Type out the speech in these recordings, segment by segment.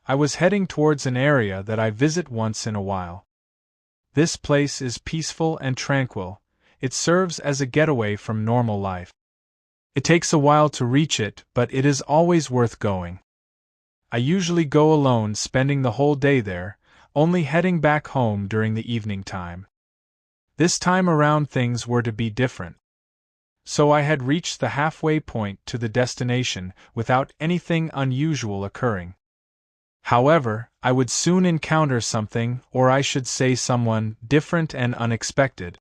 I was heading towards an area that I visit once in a while. This place is peaceful and tranquil. It serves as a getaway from normal life. It takes a while to reach it, but it is always worth going. I usually go alone, spending the whole day there, only heading back home during the evening time. This time around things were to be different. So I had reached the halfway point to the destination without anything unusual occurring. However, I would soon encounter something, or I should say someone, different and unexpected.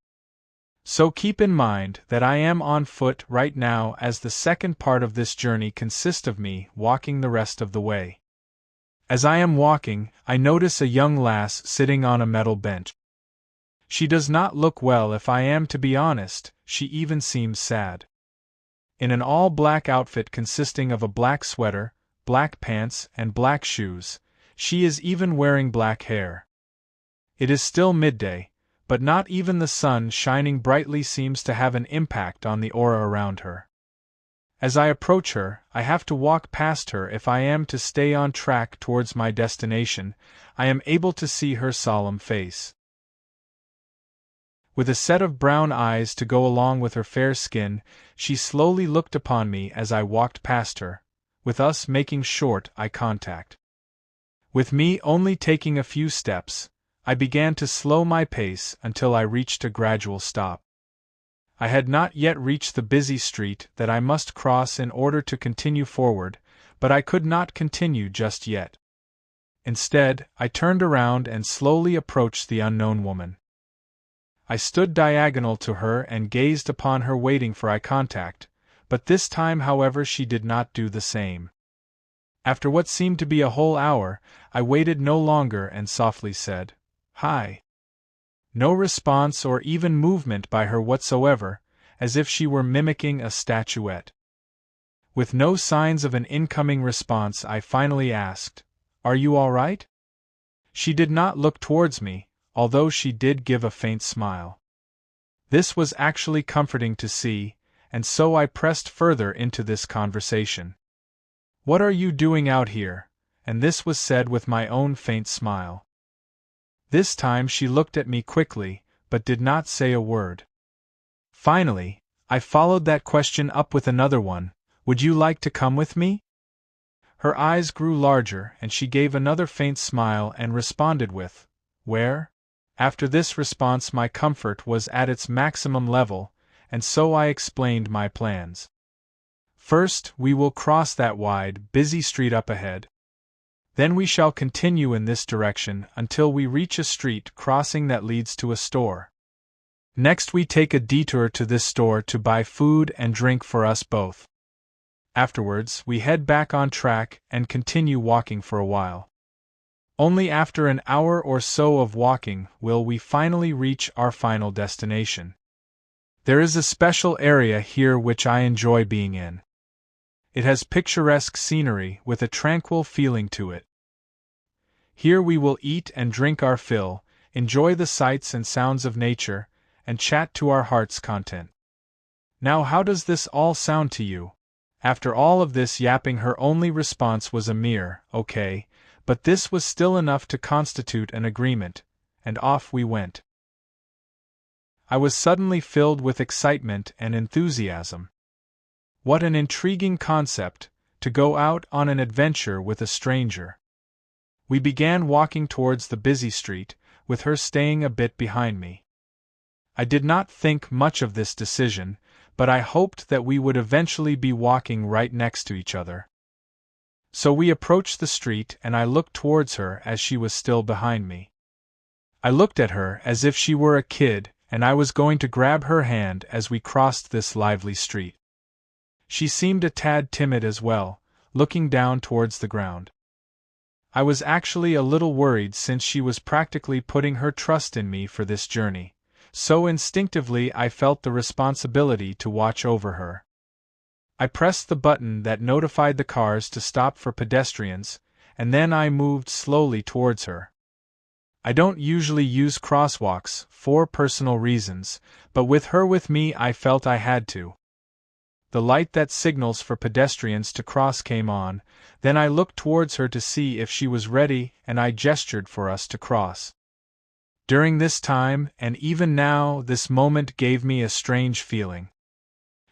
So keep in mind that I am on foot right now, as the second part of this journey consists of me walking the rest of the way. As I am walking, I notice a young lass sitting on a metal bench. She does not look well, if I am to be honest. She even seems sad. In an all-black outfit consisting of a black sweater, black pants, and black shoes, she is even wearing black hair. It is still midday, but not even the sun shining brightly seems to have an impact on the aura around her. As I approach her, I have to walk past her if I am to stay on track towards my destination. I am able to see her solemn face. With a set of brown eyes to go along with her fair skin, she slowly looked upon me as I walked past her, with us making short eye contact. With me only taking a few steps, I began to slow my pace until I reached a gradual stop. I had not yet reached the busy street that I must cross in order to continue forward, but I could not continue just yet. Instead, I turned around and slowly approached the unknown woman. I stood diagonal to her and gazed upon her, waiting for eye contact, but this time, however, she did not do the same. After what seemed to be a whole hour, I waited no longer and softly said, "Hi." No response or even movement by her whatsoever, as if she were mimicking a statuette. With no signs of an incoming response, I finally asked, "Are you all right?" She did not look towards me, although she did give a faint smile. This was actually comforting to see, and so I pressed further into this conversation. "What are you doing out here?" And this was said with my own faint smile. This time she looked at me quickly, but did not say a word. Finally, I followed that question up with another one, "Would you like to come with me?" Her eyes grew larger, and she gave another faint smile and responded with, "Where?" After this response my comfort was at its maximum level, and so I explained my plans. "First, we will cross that wide, busy street up ahead. Then we shall continue in this direction until we reach a street crossing that leads to a store. Next we take a detour to this store to buy food and drink for us both. Afterwards, we head back on track and continue walking for a while. Only after an hour or so of walking will we finally reach our final destination. There is a special area here which I enjoy being in. It has picturesque scenery with a tranquil feeling to it. Here we will eat and drink our fill, enjoy the sights and sounds of nature, and chat to our heart's content. Now, how does this all sound to you?" After all of this yapping, her only response was a mere, "Okay," but this was still enough to constitute an agreement, and off we went. I was suddenly filled with excitement and enthusiasm. What an intriguing concept, to go out on an adventure with a stranger. We began walking towards the busy street, with her staying a bit behind me. I did not think much of this decision, but I hoped that we would eventually be walking right next to each other. So we approached the street and I looked towards her as she was still behind me. I looked at her as if she were a kid, and I was going to grab her hand as we crossed this lively street. She seemed a tad timid as well, looking down towards the ground. I was actually a little worried since she was practically putting her trust in me for this journey, so instinctively I felt the responsibility to watch over her. I pressed the button that notified the cars to stop for pedestrians, and then I moved slowly towards her. I don't usually use crosswalks for personal reasons, but with her with me I felt I had to. the light that signals for pedestrians to cross came on, then I looked towards her to see if she was ready, and I gestured for us to cross. During this time, and even now, this moment gave me a strange feeling.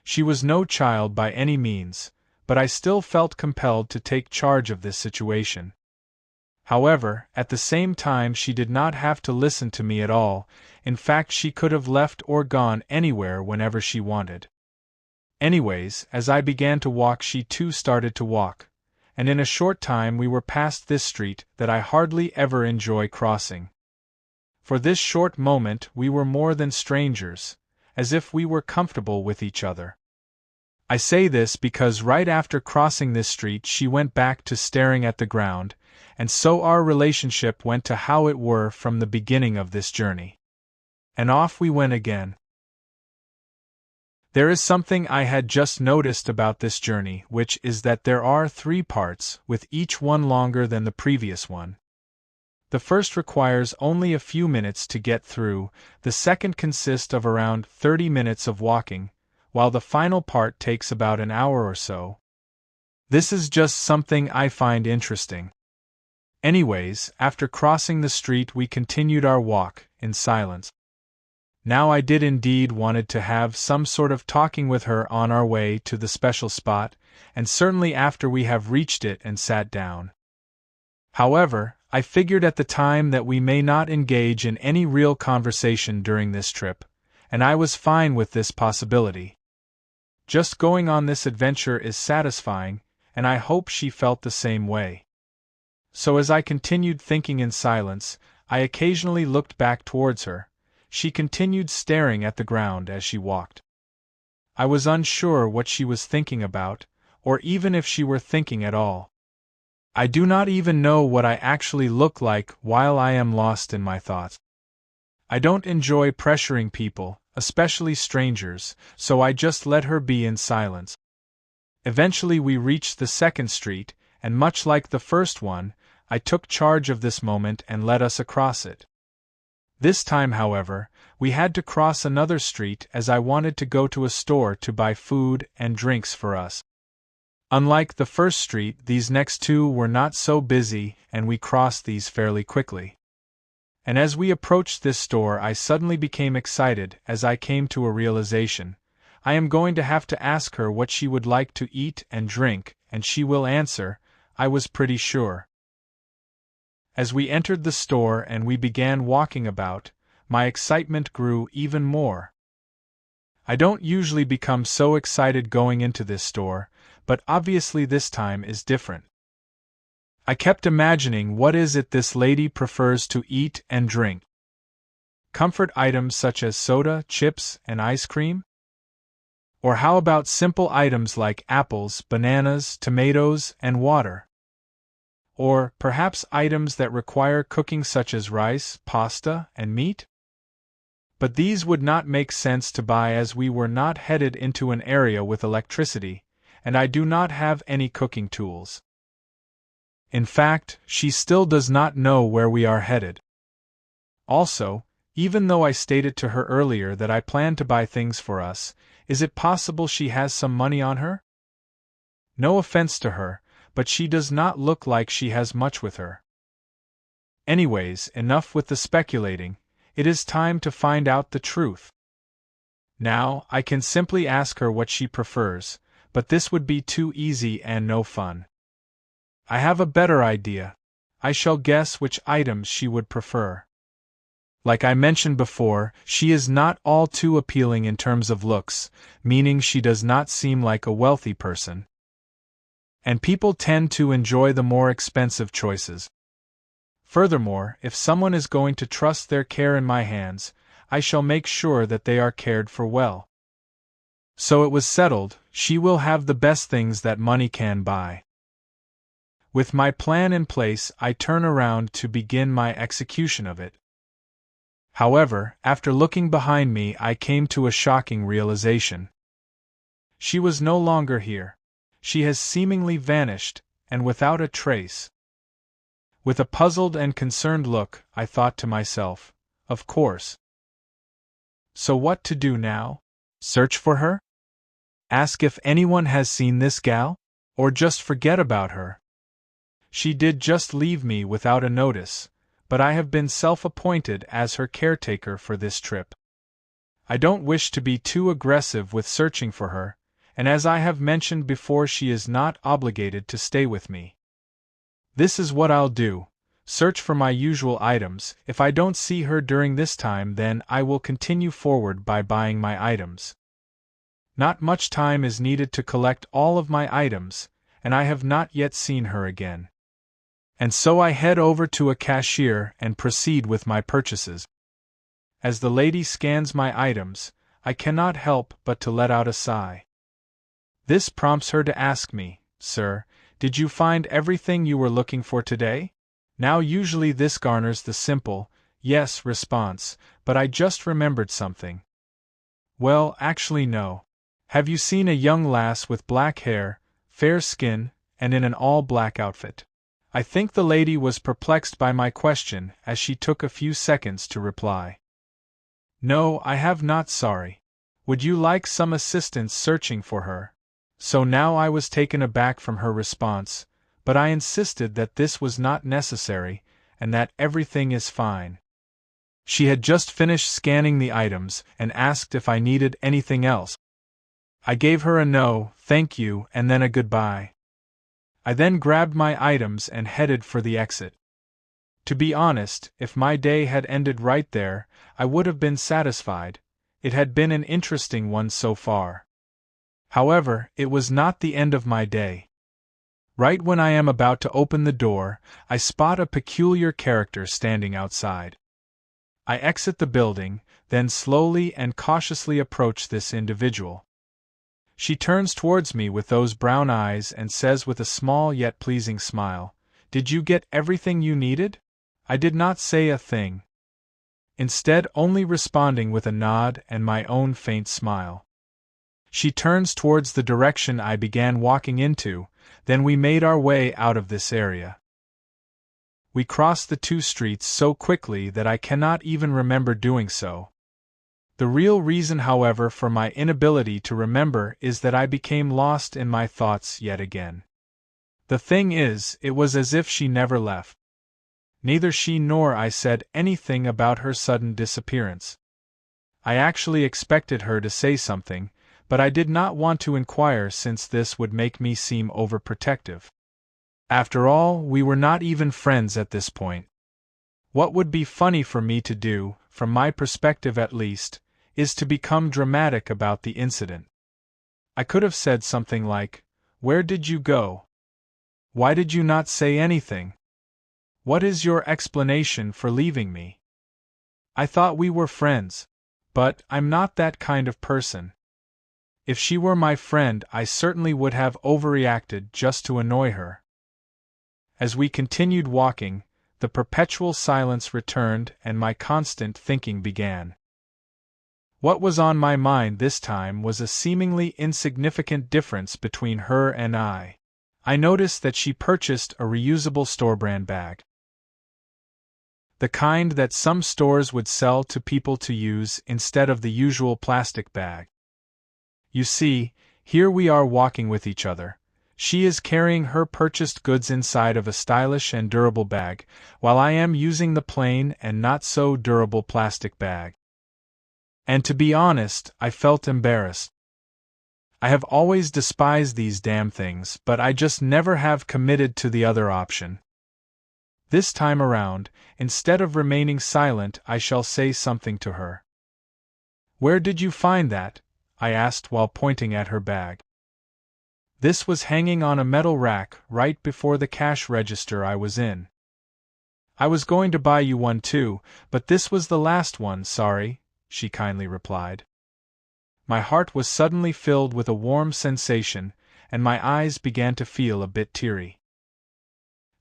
She was no child by any means, but I still felt compelled to take charge of this situation. However, at the same time she did not have to listen to me at all, in fact she could have left or gone anywhere whenever she wanted. Anyways, as I began to walk she too started to walk, and in a short time we were past this street that I hardly ever enjoy crossing. For this short moment we were more than strangers, as if we were comfortable with each other. I say this because right after crossing this street she went back to staring at the ground, and so our relationship went to how it were from the beginning of this journey. And off we went again. There is something I had just noticed about this journey, which is that there are 3 parts, with each one longer than the previous one. The first requires only a few minutes to get through, the second consists of around 30 minutes of walking, while the final part takes about an hour or so. This is just something I find interesting. Anyways, after crossing the street we continued our walk, in silence. Now I did indeed wanted to have some sort of talking with her on our way to the special spot, and certainly after we have reached it and sat down. However, I figured at the time that we may not engage in any real conversation during this trip, and I was fine with this possibility. Just going on this adventure is satisfying, and I hope she felt the same way. So as I continued thinking in silence, I occasionally looked back towards her. She continued staring at the ground as she walked. I was unsure what she was thinking about, or even if she were thinking at all. I do not even know what I actually look like while I am lost in my thoughts. I don't enjoy pressuring people, especially strangers, so I just let her be in silence. Eventually we reached the second street, and much like the first one, I took charge of this moment and led us across it. This time, however, we had to cross another street as I wanted to go to a store to buy food and drinks for us. Unlike the first street, these next 2 were not so busy, and we crossed these fairly quickly. And as we approached this store I suddenly became excited as I came to a realization. I am going to have to ask her what she would like to eat and drink, and she will answer, I was pretty sure. As we entered the store and we began walking about, my excitement grew even more. I don't usually become so excited going into this store, but obviously this time is different. I kept imagining what is it this lady prefers to eat and drink. Comfort items such as soda, chips, and ice cream? Or how about simple items like apples, bananas, tomatoes, and water? Or, perhaps items that require cooking such as rice, pasta, and meat? But these would not make sense to buy as we were not headed into an area with electricity, and I do not have any cooking tools. In fact, she still does not know where we are headed. Also, even though I stated to her earlier that I plan to buy things for us, is it possible she has some money on her? No offense to her, but she does not look like she has much with her. Anyways, enough with the speculating, it is time to find out the truth. Now, I can simply ask her what she prefers, but this would be too easy and no fun. I have a better idea. I shall guess which items she would prefer. Like I mentioned before, she is not all too appealing in terms of looks, meaning she does not seem like a wealthy person. And people tend to enjoy the more expensive choices. Furthermore, if someone is going to trust their care in my hands, I shall make sure that they are cared for well. So it was settled, she will have the best things that money can buy. With my plan in place, I turn around to begin my execution of it. However, after looking behind me, I came to a shocking realization. She was no longer here. She has seemingly vanished, and without a trace. With a puzzled and concerned look, I thought to myself, of course. So what to do now? Search for her? Ask if anyone has seen this gal? Or just forget about her? She did just leave me without a notice, but I have been self-appointed as her caretaker for this trip. I don't wish to be too aggressive with searching for her, and as I have mentioned before, she is not obligated to stay with me. This is what I'll do: search for my usual items. If I don't see her during this time, then I will continue forward by buying my items. Not much time is needed to collect all of my items, and I have not yet seen her again. And so I head over to a cashier and proceed with my purchases. As the lady scans my items, I cannot help but to let out a sigh. This prompts her to ask me, "Sir, did you find everything you were looking for today?" Now usually this garners the simple, "Yes" response, but I just remembered something. "Well, actually no. Have you seen a young lass with black hair, fair skin, and in an all-black outfit?" I think the lady was perplexed by my question, as she took a few seconds to reply. "No, I have not, sorry. Would you like some assistance searching for her?" So now I was taken aback from her response, but I insisted that this was not necessary, and that everything is fine. She had just finished scanning the items and asked if I needed anything else. I gave her a no, thank you, and then a goodbye. I then grabbed my items and headed for the exit. To be honest, if my day had ended right there, I would have been satisfied. It had been an interesting one so far. However, it was not the end of my day. Right when I am about to open the door, I spot a peculiar character standing outside. I exit the building, then slowly and cautiously approach this individual. She turns towards me with those brown eyes and says with a small yet pleasing smile, "Did you get everything you needed?" I did not say a thing, instead only responding with a nod and my own faint smile. She turns towards the direction I began walking into, then we made our way out of this area. We crossed the two streets so quickly that I cannot even remember doing so. The real reason, however, for my inability to remember is that I became lost in my thoughts yet again. The thing is, it was as if she never left. Neither she nor I said anything about her sudden disappearance. I actually expected her to say something, but I did not want to inquire since this would make me seem overprotective. After all, we were not even friends at this point. What would be funny for me to do, from my perspective at least, is to become dramatic about the incident. I could have said something like, "Where did you go? Why did you not say anything? What is your explanation for leaving me? I thought we were friends." But I'm not that kind of person. If she were my friend, I certainly would have overreacted just to annoy her. As we continued walking, the perpetual silence returned and my constant thinking began. What was on my mind this time was a seemingly insignificant difference between her and I. I noticed that she purchased a reusable store-brand bag. The kind that some stores would sell to people to use instead of the usual plastic bag. You see, here we are walking with each other. She is carrying her purchased goods inside of a stylish and durable bag, while I am using the plain and not-so-durable plastic bag. And to be honest, I felt embarrassed. I have always despised these damn things, but I just never have committed to the other option. This time around, instead of remaining silent, I shall say something to her. "Where did you find that?" I asked while pointing at her bag. This was hanging on a metal rack right before the cash register I was in. "I was going to buy you one too, but this was the last one, sorry," she kindly replied. My heart was suddenly filled with a warm sensation, and my eyes began to feel a bit teary.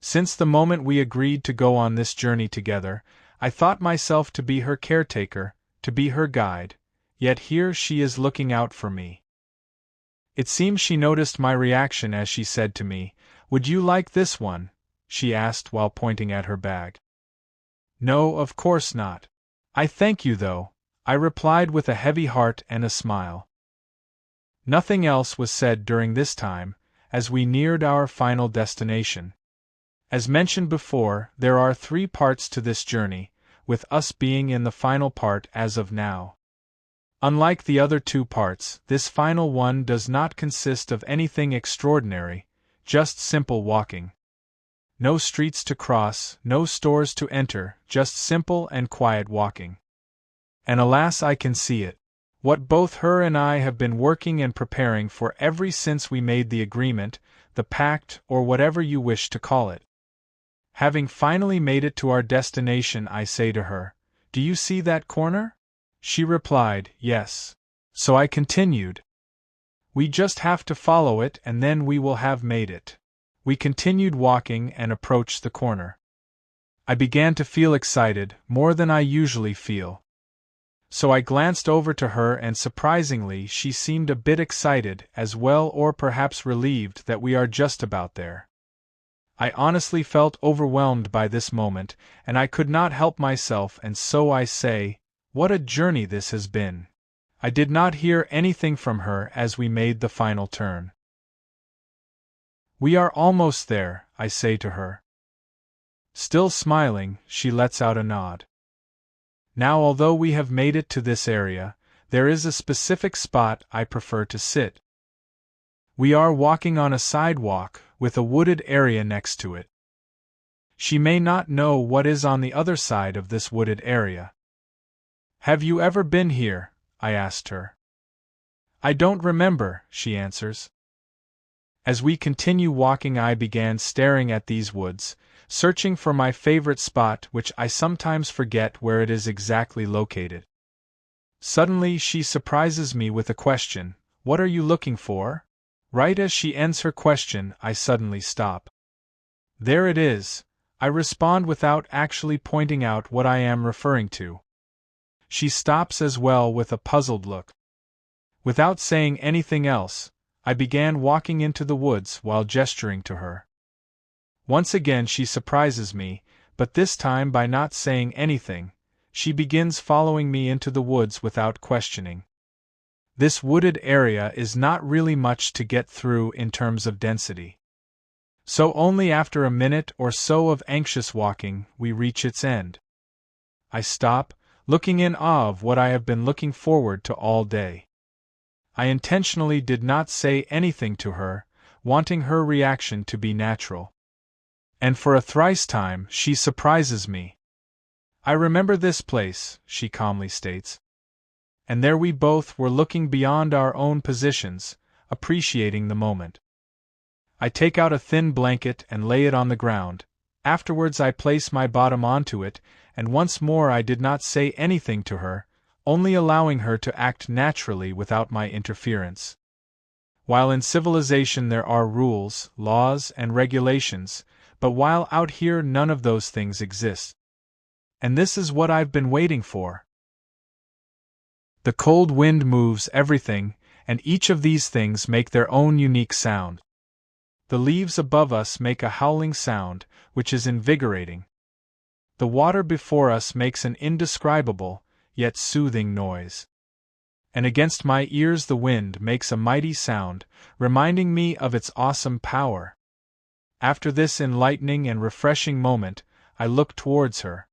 Since the moment we agreed to go on this journey together, I thought myself to be her caretaker, to be her guide, yet here she is looking out for me. It seems she noticed my reaction as she said to me, "Would you like this one?" she asked while pointing at her bag. "No, of course not. I thank you though," I replied with a heavy heart and a smile. Nothing else was said during this time, as we neared our final destination. As mentioned before, there are 3 parts to this journey, with us being in the final part as of now. Unlike the other 2 parts, this final one does not consist of anything extraordinary, just simple walking. No streets to cross, no stores to enter, just simple and quiet walking. And alas, I can see it. What both her and I have been working and preparing for ever since we made the agreement, the pact, or whatever you wish to call it. Having finally made it to our destination, I say to her, "Do you see that corner?" She replied, "Yes." So I continued, "We just have to follow it and then we will have made it." We continued walking and approached the corner. I began to feel excited, more than I usually feel. So I glanced over to her and surprisingly she seemed a bit excited as well, or perhaps relieved that we are just about there. I honestly felt overwhelmed by this moment, and I could not help myself, and so I say, what a journey this has been. I did not hear anything from her as we made the final turn. "We are almost there," I say to her. Still smiling, she lets out a nod. Now, although we have made it to this area, there is a specific spot I prefer to sit. We are walking on a sidewalk, with a wooded area next to it. She may not know what is on the other side of this wooded area. "Have you ever been here?" I asked her. "I don't remember," she answers. As we continue walking, I began staring at these woods, searching for my favorite spot, which I sometimes forget where it is exactly located. Suddenly she surprises me with a question, "What are you looking for?" Right as she ends her question, I suddenly stop. "There it is," I respond without actually pointing out what I am referring to. She stops as well with a puzzled look. Without saying anything else, I began walking into the woods while gesturing to her. Once again she surprises me, but this time by not saying anything. She begins following me into the woods without questioning. This wooded area is not really much to get through in terms of density. So only after a minute or so of anxious walking, we reach its end. I stop, looking in awe of what I have been looking forward to all day. I intentionally did not say anything to her, wanting her reaction to be natural. And for a thrice time, she surprises me. "I remember this place," she calmly states. And there we both were looking beyond our own positions, appreciating the moment. I take out a thin blanket and lay it on the ground. Afterwards I place my bottom onto it, and once more I did not say anything to her, only allowing her to act naturally without my interference. While in civilization there are rules, laws, and regulations, but while out here none of those things exist. And this is what I've been waiting for. The cold wind moves everything, and each of these things make their own unique sound. The leaves above us make a howling sound, which is invigorating. The water before us makes an indescribable, yet soothing noise. And against my ears the wind makes a mighty sound, reminding me of its awesome power. After this enlightening and refreshing moment, I look towards her.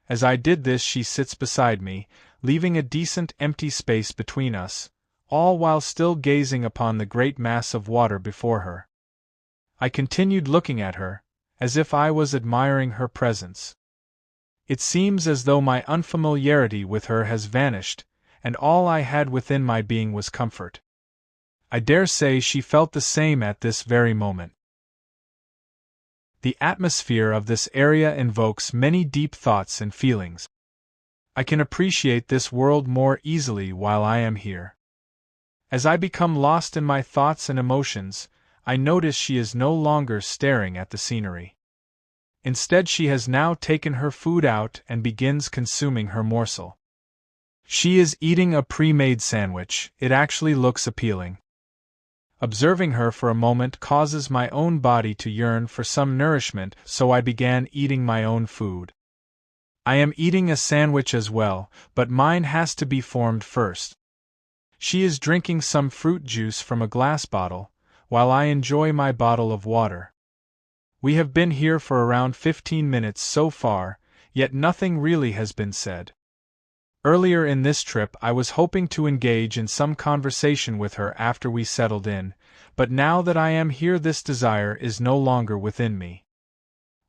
As I did this, she sits beside me, leaving a decent empty space between us, all while still gazing upon the great mass of water before her. I continued looking at her, as if I was admiring her presence. It seems as though my unfamiliarity with her has vanished, and all I had within my being was comfort. I dare say she felt the same at this very moment. The atmosphere of this area invokes many deep thoughts and feelings. I can appreciate this world more easily while I am here. As I become lost in my thoughts and emotions, I notice she is no longer staring at the scenery. Instead, she has now taken her food out and begins consuming her morsel. She is eating a pre-made sandwich. It actually looks appealing. Observing her for a moment causes my own body to yearn for some nourishment, so I began eating my own food. I am eating a sandwich as well, but mine has to be formed first. She is drinking some fruit juice from a glass bottle, while I enjoy my bottle of water. We have been here for around 15 minutes so far, yet nothing really has been said. Earlier in this trip I was hoping to engage in some conversation with her after we settled in, but now that I am here this desire is no longer within me.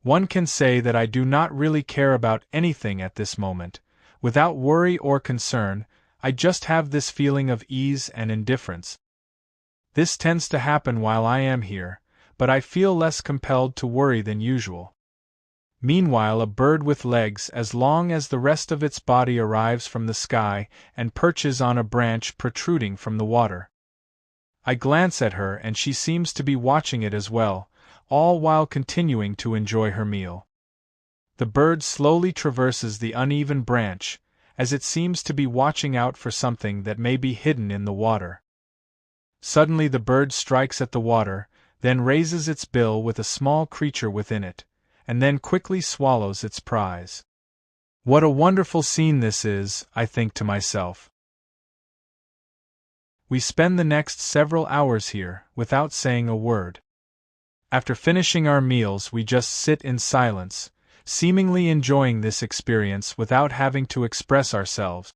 One can say that I do not really care about anything at this moment. Without worry or concern, I just have this feeling of ease and indifference. This tends to happen while I am here, but I feel less compelled to worry than usual. Meanwhile, a bird with legs as long as the rest of its body arrives from the sky and perches on a branch protruding from the water. I glance at her and she seems to be watching it as well, all while continuing to enjoy her meal. The bird slowly traverses the uneven branch, as it seems to be watching out for something that may be hidden in the water. Suddenly the bird strikes at the water, then raises its bill with a small creature within it, and then quickly swallows its prize. What a wonderful scene this is, I think to myself. We spend the next several hours here, without saying a word. After finishing our meals we just sit in silence, seemingly enjoying this experience without having to express ourselves.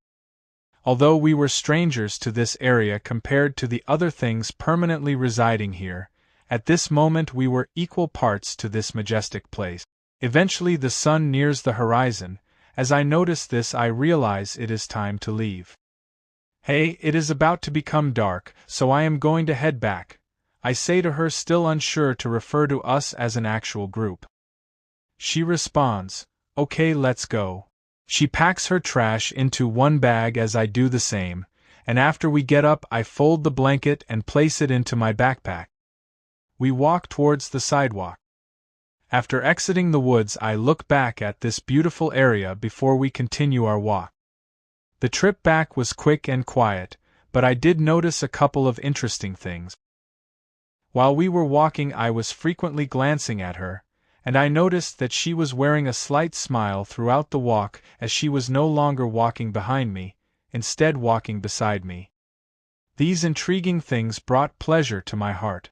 Although we were strangers to this area compared to the other things permanently residing here, at this moment we were equal parts to this majestic place. Eventually the sun nears the horizon. As I notice this I realize it is time to leave. Hey, it is about to become dark, so I am going to head back, I say to her, still unsure to refer to us as an actual group. She responds, "Okay, let's go." She packs her trash into one bag as I do the same, and after we get up I fold the blanket and place it into my backpack. We walk towards the sidewalk. After exiting the woods I look back at this beautiful area before we continue our walk. The trip back was quick and quiet, but I did notice a couple of interesting things. While we were walking I was frequently glancing at her, and I noticed that she was wearing a slight smile throughout the walk as she was no longer walking behind me, instead walking beside me. These intriguing things brought pleasure to my heart.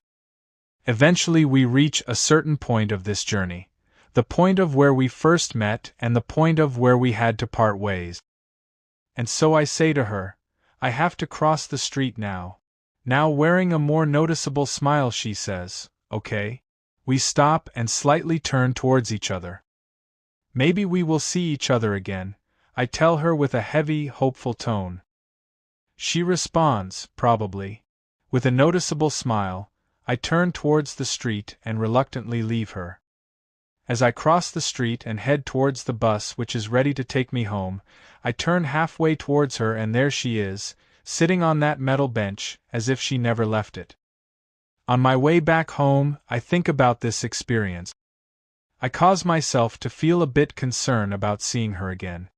Eventually we reach a certain point of this journey, the point of where we first met and the point of where we had to part ways. And so I say to her, "I have to cross the street now." Now wearing a more noticeable smile she says, "Okay." We stop and slightly turn towards each other. "Maybe we will see each other again," I tell her with a heavy, hopeful tone. She responds, "Probably." With a noticeable smile, I turn towards the street and reluctantly leave her. As I cross the street and head towards the bus which is ready to take me home, I turn halfway towards her and there she is, sitting on that metal bench, as if she never left it. On my way back home, I think about this experience. I cause myself to feel a bit concerned about seeing her again.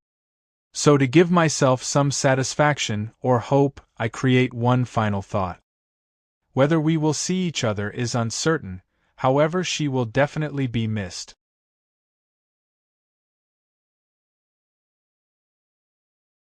So to give myself some satisfaction or hope, I create one final thought. Whether we will see each other is uncertain, however she will definitely be missed.